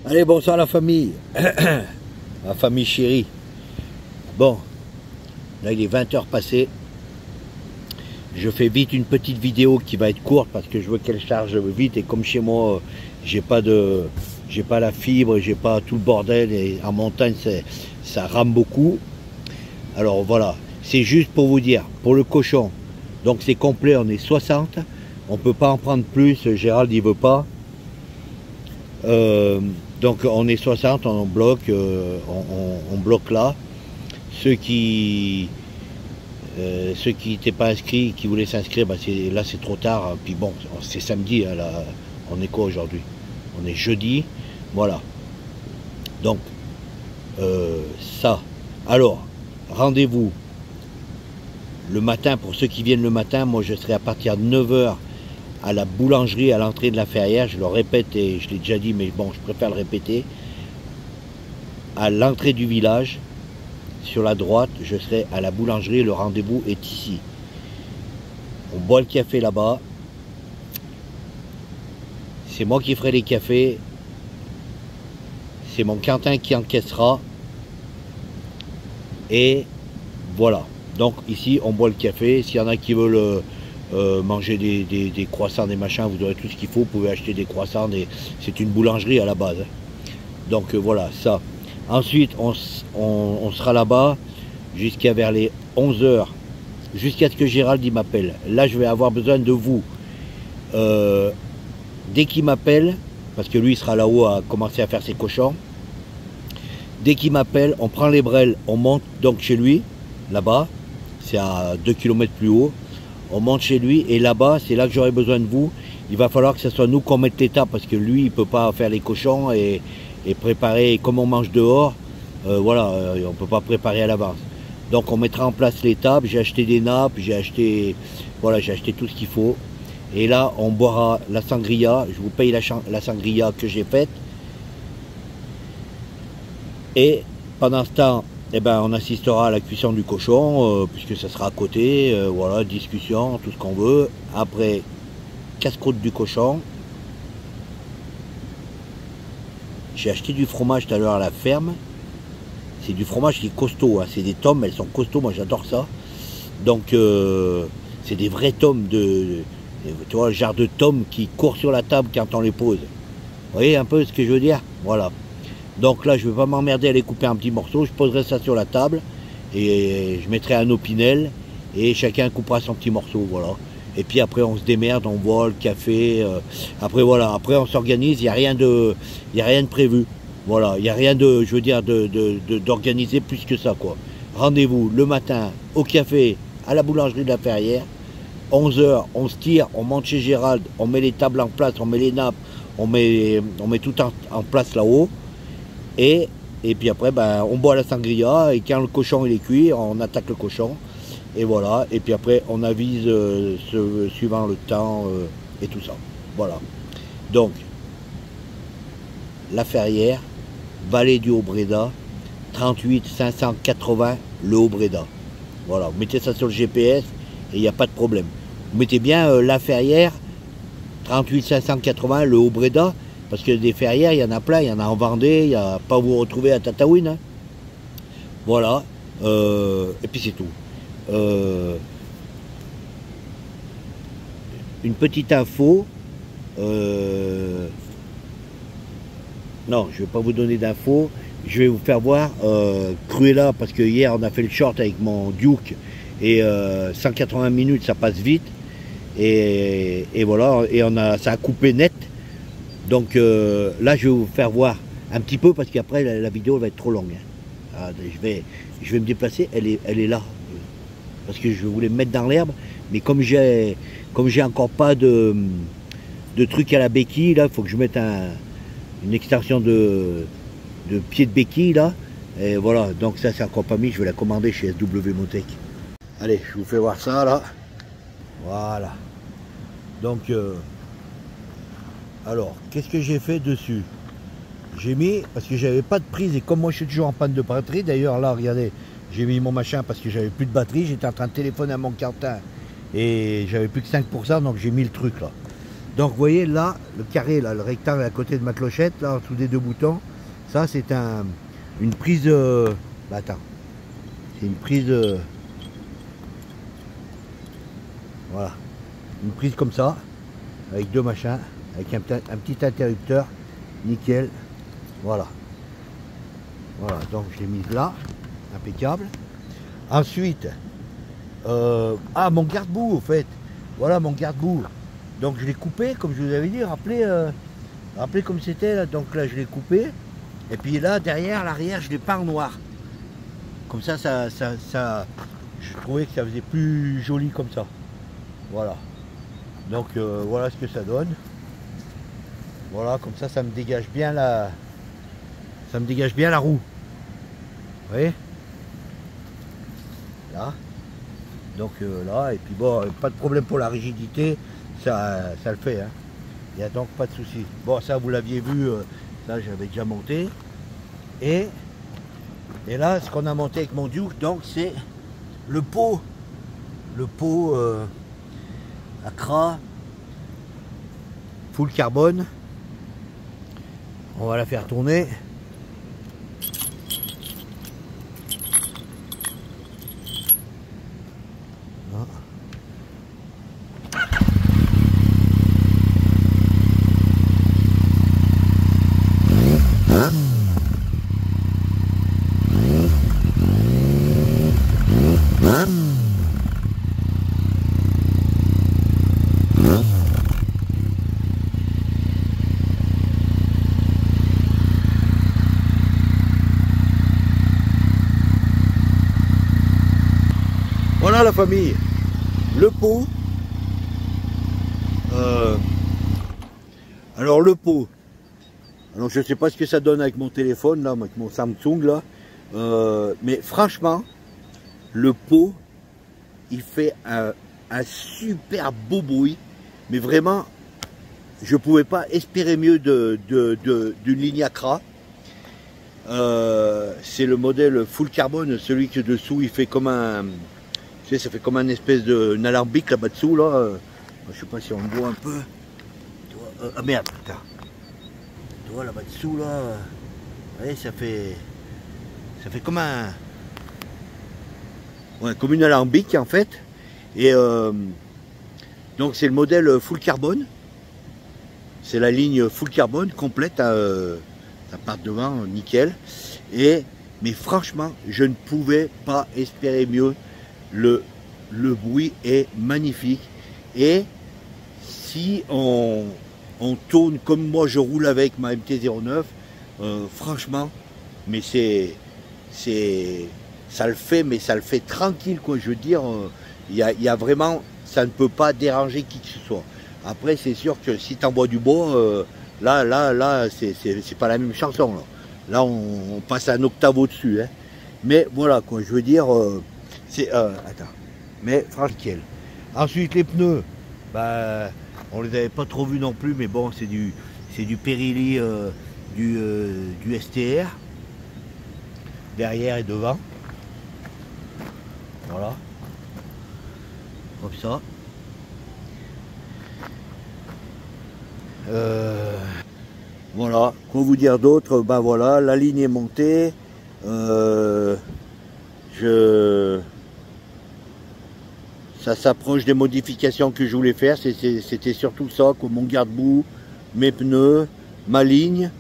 Allez, bonsoir la famille. La famille chérie. Bon, là il est 20h passé. Je fais vite une petite vidéo qui va être courte parce que je veux qu'elle charge vite. Et comme chez moi, j'ai pas la fibre, j'ai pas tout le bordel. Et en montagne, ça rame beaucoup. Alors voilà, c'est juste pour vous dire, pour le cochon, donc c'est complet, on est 60. On peut pas en prendre plus, Gérald il veut pas. Donc on est 60, on bloque, on bloque là. Ceux qui n'étaient pas inscrits, qui voulaient s'inscrire, bah là c'est trop tard. Puis bon, c'est samedi, hein, là, on est quoi aujourd'hui? On est jeudi, voilà. Donc ça. Alors, rendez-vous le matin, pour ceux qui viennent le matin, moi je serai à partir de 9h à la boulangerie à l'entrée de la Ferrière. Je le répète et je l'ai déjà dit, mais bon, je préfère le répéter. À l'entrée du village, sur la droite, je serai à la boulangerie. Le rendez-vous est ici. On boit le café là-bas. C'est moi qui ferai les cafés. C'est mon Quentin qui encaissera. Et voilà. Donc ici, on boit le café. S'il y en a qui veulent manger des croissants, des machins, vous aurez tout ce qu'il faut. Vous pouvez acheter des croissants. C'est une boulangerie à la base. Donc voilà, ça. Ensuite, on sera là-bas jusqu'à vers les 11h. Jusqu'à ce que Gérald m'appelle. Là, je vais avoir besoin de vous. Dès qu'il m'appelle, parce que lui, il sera là-haut à commencer à faire ses cochons. Dès qu'il m'appelle, on prend les brels, on monte donc chez lui, là-bas. C'est à 2 km plus haut. On monte chez lui et là-bas, c'est là que j'aurai besoin de vous. Il va falloir que ce soit nous qu'on mette l'état parce que lui, il ne peut pas faire les cochons et préparer. Comme on mange dehors, voilà, on ne peut pas préparer à l'avance. Donc on mettra en place les tables. J'ai acheté des nappes, j'ai acheté tout ce qu'il faut. Et là, on boira la sangria. Je vous paye la sangria que j'ai faite. Et pendant ce temps, eh ben, on assistera à la cuisson du cochon, puisque ça sera à côté, voilà, discussion, tout ce qu'on veut. Après, casse-croûte du cochon. J'ai acheté du fromage tout à l'heure à la ferme. C'est du fromage qui est costaud, hein. C'est des tomes, elles sont costauds, moi j'adore ça. Donc, c'est des vrais tomes tu vois, le genre de tomes qui courent sur la table quand on les pose. Vous voyez un peu ce que je veux dire? Voilà. Donc là, je ne vais pas m'emmerder à les couper en petits morceaux. Je poserai ça sur la table et je mettrai un opinel et chacun coupera son petit morceau. Voilà. Et puis après, on se démerde, on boit le café. Après, voilà. Après, on s'organise. Il n'y a rien de prévu. Voilà. Il n'y a rien de, je veux dire, d'organiser plus que ça, quoi. Rendez-vous le matin au café à la boulangerie de la Ferrière. 11h, on se tire, on monte chez Gérald, on met les tables en place, on met les nappes, on met tout en place là-haut. Et puis après, ben, on boit la sangria et quand le cochon il est cuit, on attaque le cochon. Et voilà. Et puis après, on avise suivant le temps et tout ça. Voilà. Donc, la Ferrière, vallée du Haut-Bréda, 38 580 le Haut-Bréda. Voilà. Vous mettez ça sur le GPS et il n'y a pas de problème. Vous mettez bien la Ferrière, 38 580 le Haut-Bréda. Parce que des ferrières, il y en a plein, il y en a en Vendée, il n'y a pas à vous retrouver à Tataouine. Hein. Voilà. Et puis c'est tout. Une petite info. Non, je ne vais pas vous donner d'infos. Je vais vous faire voir Cruella, parce que hier on a fait le short avec mon Duke. Et 180 minutes, ça passe vite. Et voilà, et ça a coupé net. Donc là, je vais vous faire voir un petit peu parce qu'après la vidéo va être trop longue. Ah, je vais me déplacer. Elle est là parce que je voulais me mettre dans l'herbe, mais comme j'ai encore pas de truc à la béquille, là, il faut que je mette une extension de pied de béquille là. Et voilà. Donc ça, c'est encore pas mis. Je vais la commander chez SW Motec. Allez, je vous fais voir ça là. Voilà. Donc alors, qu'est-ce que j'ai fait dessus? J'ai mis, parce que j'avais pas de prise, et comme moi je suis toujours en panne de batterie, d'ailleurs là, regardez, j'ai mis mon machin parce que j'avais plus de batterie, j'étais en train de téléphoner à mon Quentin, et j'avais plus que 5%, donc j'ai mis le truc là. Donc vous voyez là, le carré, là, le rectangle à côté de ma clochette, là, en dessous des deux boutons, ça c'est une prise... bah, attends, c'est une prise... voilà, une prise comme ça, avec deux machins, avec un petit interrupteur, nickel, voilà. Voilà, donc je l'ai mise là, impeccable. Ensuite, mon garde-boue, au fait, voilà mon garde-boue. Donc je l'ai coupé, comme je vous avais dit, rappelez comme c'était, là. Donc là je l'ai coupé, et puis là, derrière, l'arrière, je l'ai peint en noir. Comme ça, je trouvais que ça faisait plus joli comme ça. Voilà. Donc voilà ce que ça donne. Voilà, comme ça, ça me dégage bien la roue. Vous voyez? Là. Donc là, et puis bon, pas de problème pour la rigidité, ça le fait. Hein. Il n'y a donc pas de souci. Bon, ça vous l'aviez vu, ça j'avais déjà monté. Et là, ce qu'on a monté avec mon Duke, donc c'est le pot. Le pot Accra full carbone. On va la faire tourner. Voilà la famille, le pot. Alors le pot, alors je ne sais pas ce que ça donne avec mon téléphone là, avec mon Samsung là, mais franchement, le pot, il fait un super beau bruit, mais vraiment, je ne pouvais pas espérer mieux d'une ligne Accra. C'est le modèle full carbone, celui que dessous il fait comme un... Tu sais, ça fait comme un espèce de alambic là-bas dessous là. Je sais pas si on le voit un peu. Ah merde, putain. Tu vois là-bas dessous là. Vous voyez, ça fait comme un... Ouais, comme une alambic en fait. Et donc c'est le modèle full carbone. C'est la ligne full carbone complète. Ça part devant, nickel. Mais franchement, je ne pouvais pas espérer mieux. Le bruit est magnifique. Et si on tourne comme moi je roule avec ma MT-09, franchement, mais ça le fait, mais ça le fait tranquille, quoi. Je veux dire, il y a vraiment, ça ne peut pas déranger qui que ce soit. Après, c'est sûr que si tu envoies du bois, là, c'est pas la même chanson. Là, on passe un octave au-dessus. Hein. Mais voilà, quoi, je veux dire, attends, mais franchement. Ensuite, les pneus, bah, on les avait pas trop vus non plus, mais bon, c'est du Pirelli, du STR, derrière et devant. Voilà, comme ça. Voilà, quoi vous dire d'autre? Ben voilà, la ligne est montée. Ça s'approche des modifications que je voulais faire. C'était surtout ça, quoi, mon garde-boue, mes pneus, ma ligne.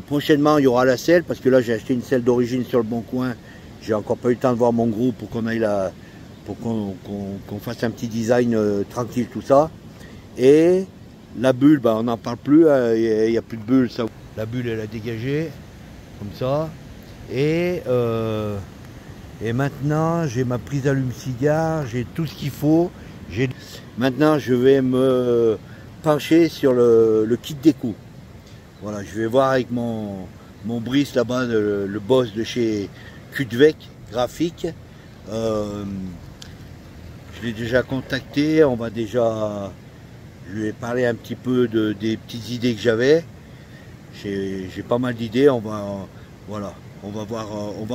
Prochainement, il y aura la selle, parce que là, j'ai acheté une selle d'origine sur le Bon Coin. J'ai encore pas eu le temps de voir mon groupe pour qu'on aille là, pour qu'on fasse un petit design tranquille, tout ça. Et la bulle, ben, on n'en parle plus, il n'y a plus de bulle. Ça. La bulle, elle a dégagé, comme ça. Et maintenant, j'ai ma prise allume-cigare, j'ai tout ce qu'il faut. Maintenant, je vais me pencher sur le kit déco. Voilà, je vais voir avec mon Brice là-bas, le boss de chez Cudvec Graphique. Je l'ai déjà contacté, je lui ai parlé un petit peu des petites idées que j'avais. J'ai pas mal d'idées, on va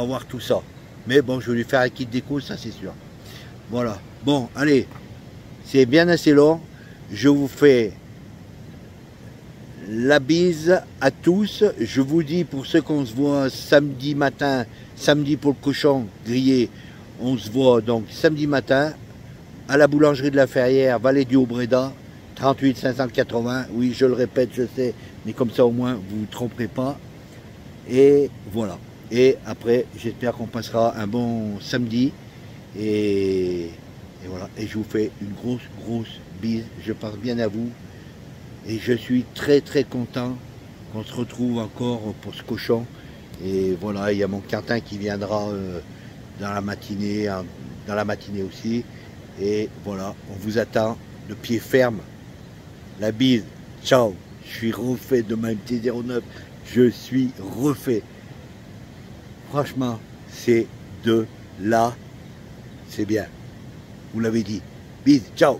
voir tout ça. Mais bon, je vais lui faire un kit déco, ça c'est sûr. Voilà. Bon, allez, c'est bien assez long. Je vous fais La bise à tous. Je vous dis, pour ceux qu'on se voit samedi matin, samedi pour le cochon grillé, on se voit donc samedi matin à la boulangerie de la Ferrière, Vallée du Haut-Bréda, 38 580. Oui, je le répète, je sais, mais comme ça au moins vous ne vous tromperez pas. Et voilà. Et après, j'espère qu'on passera un bon samedi. Et voilà. Et je vous fais une grosse bise. Je pense bien à vous. Et je suis très content qu'on se retrouve encore pour ce cochon. Et voilà, il y a mon Quentin qui viendra dans la matinée aussi. Et voilà, on vous attend de pied ferme. La bise, ciao. Je suis refait de ma MT-09. Je suis refait. Franchement, c'est de là. C'est bien. Vous l'avez dit. Bise, ciao.